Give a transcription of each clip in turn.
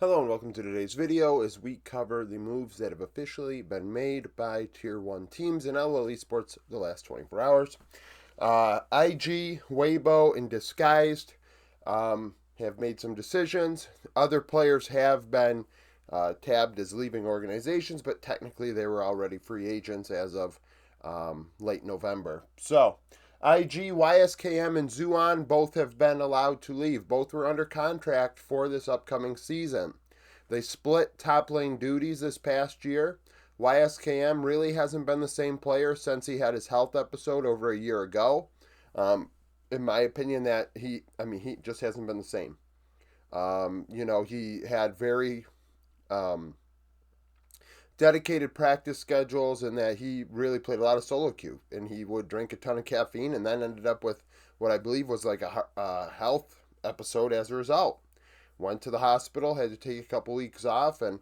Hello and welcome to today's video as we cover the moves that have officially been made by Tier 1 teams in Lol Esports the last 24 hours. IG, Weibo, and Disguised have made some decisions. Other players have been tabbed as leaving organizations, but technically they were already free agents as of late November. So, IG, YSKM, and Zuan both have been allowed to leave. Both were under contract for this upcoming season. They split top lane duties this past year. YSKM really hasn't been the same player since he had his health episode over a year ago. In my opinion, that he just hasn't been the same. He had very dedicated practice schedules and that he really played a lot of solo queue and he would drink a ton of caffeine and then ended up with what I believe was like a health episode as a result. Went to the hospital, had to take a couple weeks off and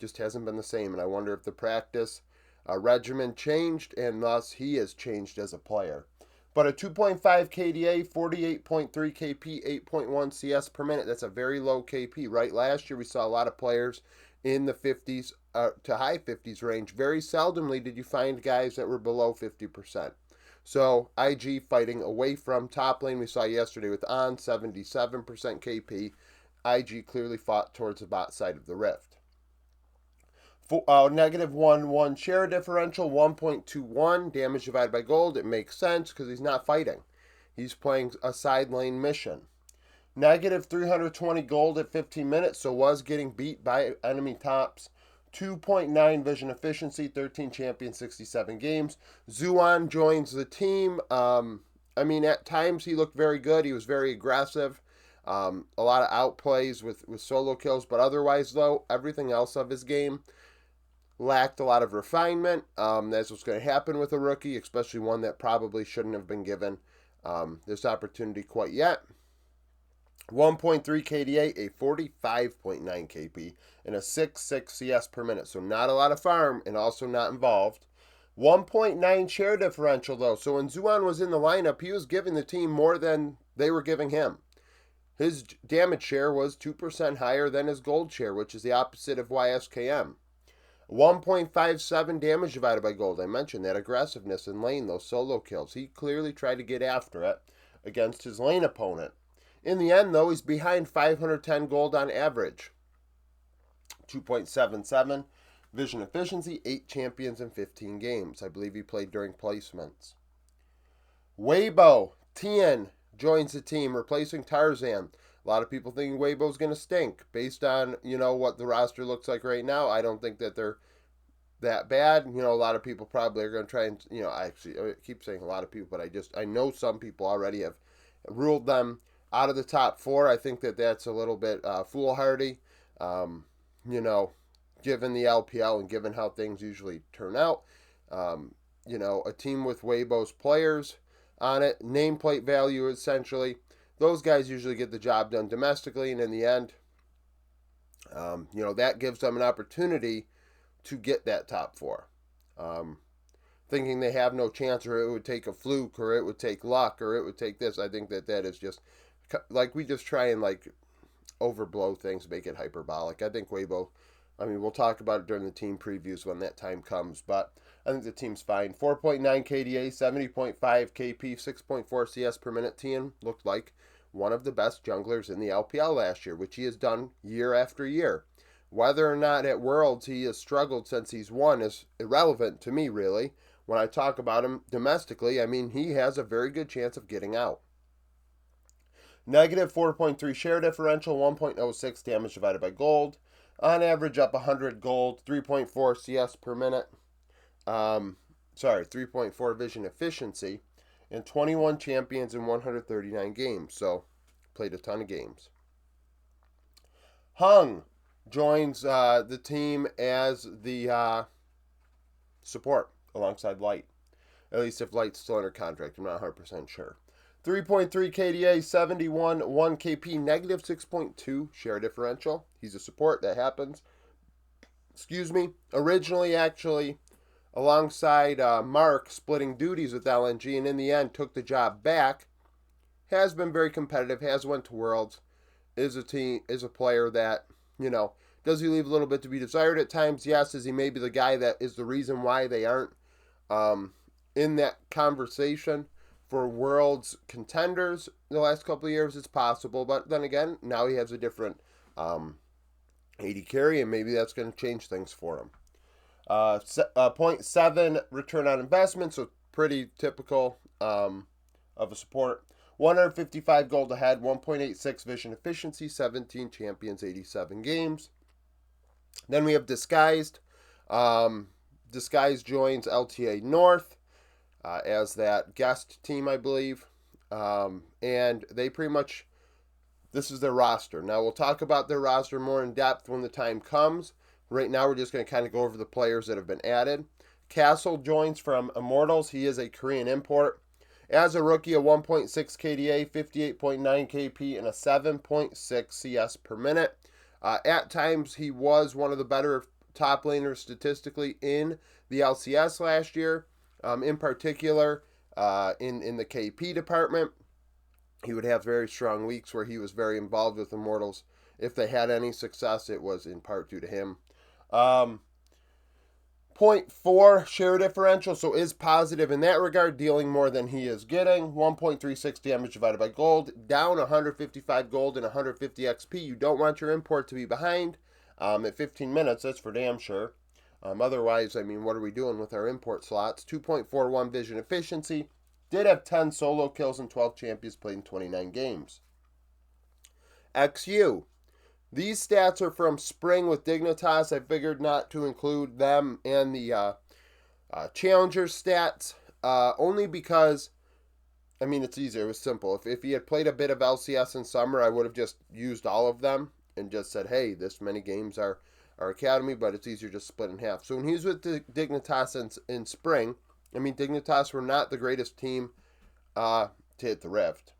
just hasn't been the same. And I wonder if the practice regimen changed and thus he has changed as a player. But a 2.5 KDA, 48.3 KP, 8.1 CS per minute, that's a very low KP, right? Last year we saw a lot of players in the 50s to high 50s range. Very seldomly did you find guys that were below 50%. So IG fighting away from top lane. We saw yesterday with On, 77% KP. IG clearly fought towards the bot side of the rift. Negative 1-1 share differential, 1.21 damage divided by gold. It makes sense because he's not fighting. He's playing a side lane mission. Negative 320 gold at 15 minutes, so was getting beat by enemy tops. 2.9 vision efficiency, 13 champions, 67 games. Zuan joins the team. At times he looked very good. He was very aggressive. A lot of outplays with solo kills, but otherwise, though, everything else of his game lacked a lot of refinement. That's what's going to happen with a rookie, especially one that probably shouldn't have been given this opportunity quite yet. 1.3 KDA, a 45.9 KP, and a 6.6 CS per minute. So not a lot of farm and also not involved. 1.9 share differential though. So when Zuan was in the lineup, he was giving the team more than they were giving him. His damage share was 2% higher than his gold share, which is the opposite of YSKM. 1.57 damage divided by gold. I mentioned that aggressiveness in lane, those solo kills. He clearly tried to get after it against his lane opponent. In the end, though, he's behind 510 gold on average. 2.77 vision efficiency, 8 champions in 15 games. I believe he played during placements. Weibo, Tien joins the team, replacing Tarzan. A lot of people think Weibo's going to stink. Based on, what the roster looks like right now, I don't think that they're that bad. A lot of people probably are going to try and, I keep saying a lot of people, but I know some people already have ruled them out of the top 4. I think that that's a little bit foolhardy, given the LPL and given how things usually turn out. A team with Weibo's players on it, nameplate value essentially, those guys usually get the job done domestically, and in the end, that gives them an opportunity to get that top 4. Thinking they have no chance, or it would take a fluke, or it would take luck, or it would take this, I think that is just we just try and overblow things, make it hyperbolic. I think Weibo, we'll talk about it during the team previews when that time comes, but I think the team's fine. 4.9 KDA, 70.5 KP, 6.4 CS per minute. Tien looked like one of the best junglers in the LPL last year, which he has done year after year. Whether or not at Worlds he has struggled since he's won is irrelevant to me, really. When I talk about him domestically, he has a very good chance of getting out. Negative 4.3 share differential, 1.06 damage divided by gold. On average, up 100 gold, 3.4 CS per minute. 3.4 vision efficiency, and 21 champions in 139 games. So, played a ton of games. Hung joins the team as the support alongside Light. At least if Light's still under contract, I'm not 100% sure. 3.3 KDA, 71, 1 KP, negative 6.2 share differential. He's a support, that happens. Originally, actually, alongside Mark, splitting duties with LNG, and in the end took the job back. Has been very competitive, has went to Worlds, is a player that, does he leave a little bit to be desired at times? Yes. Is he maybe the guy that is the reason why they aren't in that conversation for world's contenders the last couple of years? It's possible, but then again, now he has a different 80 carry, and maybe that's going to change things for him. 0.7 return on investment, so pretty typical of a support. 155 gold ahead, 1.86 vision efficiency, 17 champions, 87 games. Then we have Disguised. Disguised joins LTA North as that guest team, I believe. And they pretty much, this is their roster. Now, we'll talk about their roster more in depth when the time comes. Right now, we're just going to kind of go over the players that have been added. Castle joins from Immortals. He is a Korean import. As a rookie, a 1.6 KDA, 58.9 KP, and a 7.6 CS per minute. At times, he was one of the better top laners statistically in the LCS last year. In particular, in the KP department, he would have very strong weeks where he was very involved with Immortals. If they had any success, it was in part due to him. 0.4 share differential, so is positive in that regard, dealing more than he is getting. 1.36 damage divided by gold, down 155 gold and 150 XP. You don't want your import to be behind at 15 minutes, that's for damn sure. Otherwise, what are we doing with our import slots? 2.41 vision efficiency. Did have 10 solo kills and 12 champions played in 29 games. XU. These stats are from spring with Dignitas. I figured not to include them and the Challenger stats, only because, it's easier. It was simple. If he had played a bit of LCS in summer, I would have just used all of them and just said, hey, this many games are Academy, but it's easier just split in half. So when he was with Dignitas in spring, Dignitas were not the greatest team to hit the Rift.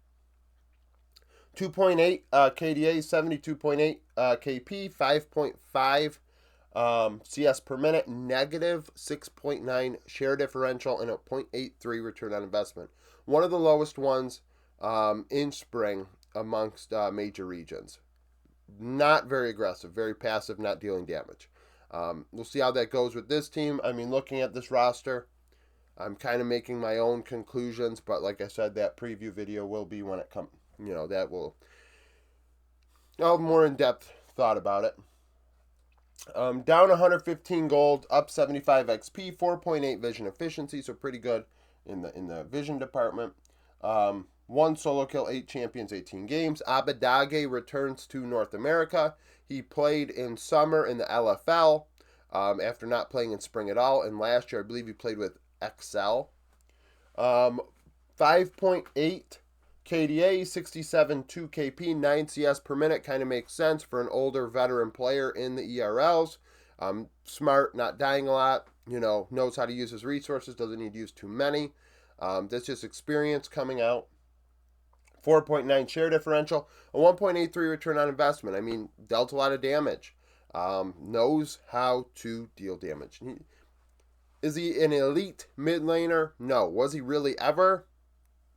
2.8 KDA, 72.8 KP, 5.5 CS per minute, negative 6.9 share differential, and a 0.83 return on investment. One of the lowest ones in spring amongst major regions. Not very aggressive, very passive, not dealing damage. We'll see how that goes with this team. Looking at this roster, I'm kind of making my own conclusions, but like I said, that preview video will be when it comes. That will, I'll have more in-depth thought about it. Down 115 gold, up 75 XP, 4.8 vision efficiency, so pretty good in the vision department. 1 solo kill, 8 champions, 18 games. Abadage returns to North America. He played in summer in the LFL after not playing in spring at all. And last year, I believe he played with XL. 5.8 KDA, 67.2 KP, 9 CS per minute. Kind of makes sense for an older veteran player in the ERLs. Smart, not dying a lot. Knows how to use his resources, doesn't need to use too many. That's just experience coming out. 4.9 share differential, a 1.83 return on investment. Dealt a lot of damage. Knows how to deal damage. Is he an elite mid laner? No. Was he really ever?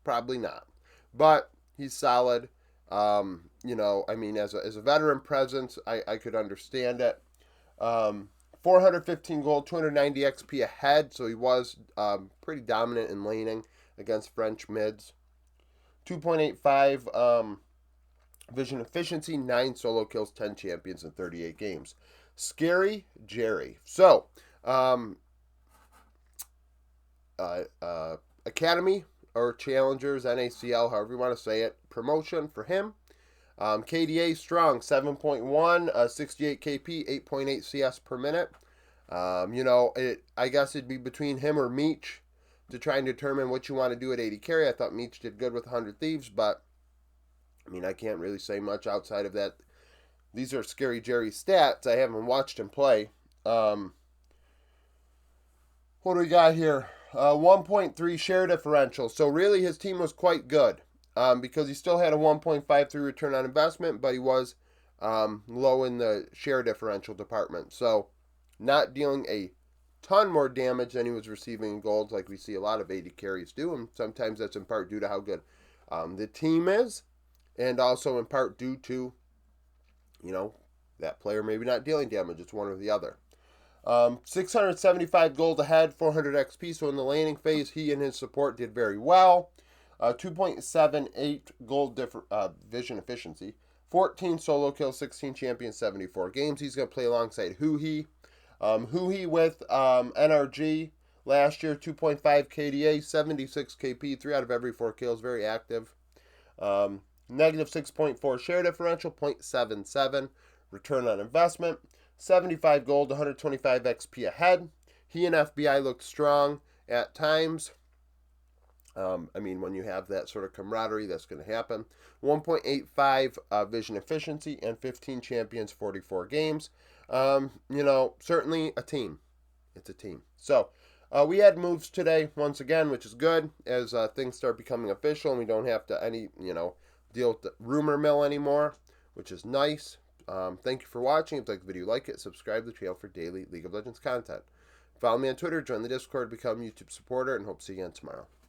Probably not. But he's solid. As a veteran presence, I could understand it. 415 gold, 290 XP ahead, so he was pretty dominant in laning against French mids. 2.85 vision efficiency, 9 solo kills, 10 champions in 38 games. Scary Jerry. So, Academy or Challengers, NACL, however you want to say it, promotion for him. KDA strong, 7.1, 68 KP, 8.8 CS per minute. I guess it'd be between him or Meech to try and determine what you want to do at 80 carry. I thought Meech did good with 100 Thieves, but I can't really say much outside of that. These are Scary Jerry's stats. I haven't watched him play. What do we got here? 1.3 share differential. So really his team was quite good because he still had a 1.53 return on investment, but he was low in the share differential department. So not dealing a ton more damage than he was receiving in golds like we see a lot of 80 carries do. And sometimes that's in part due to how good the team is, and also in part due to you know, that player maybe not dealing damage. It's one or the other. 675 gold ahead, 400 XP. So in the laning phase, he and his support did very well. 2.78 gold vision efficiency. 14 solo kills, 16 champions, 74 games. He's going to play alongside Huhi. Huhi with NRG last year, 2.5 KDA, 76 KP, 3 out of every 4 kills, very active. Negative 6.4 share differential, 0.77 return on investment. 75 gold, 125 XP ahead. He and FBI looked strong at times. I mean, when you have that sort of camaraderie, that's going to happen. 1.85 vision efficiency and 15 champions, 44 games. Certainly a team. It's a team. So, we had moves today, once again, which is good, as things start becoming official and we don't have to deal with the rumor mill anymore, which is nice. Thank you for watching. If you like the video, like it, subscribe to the channel for daily League of Legends content. Follow me on Twitter, join the Discord, become a YouTube supporter, and hope to see you again tomorrow.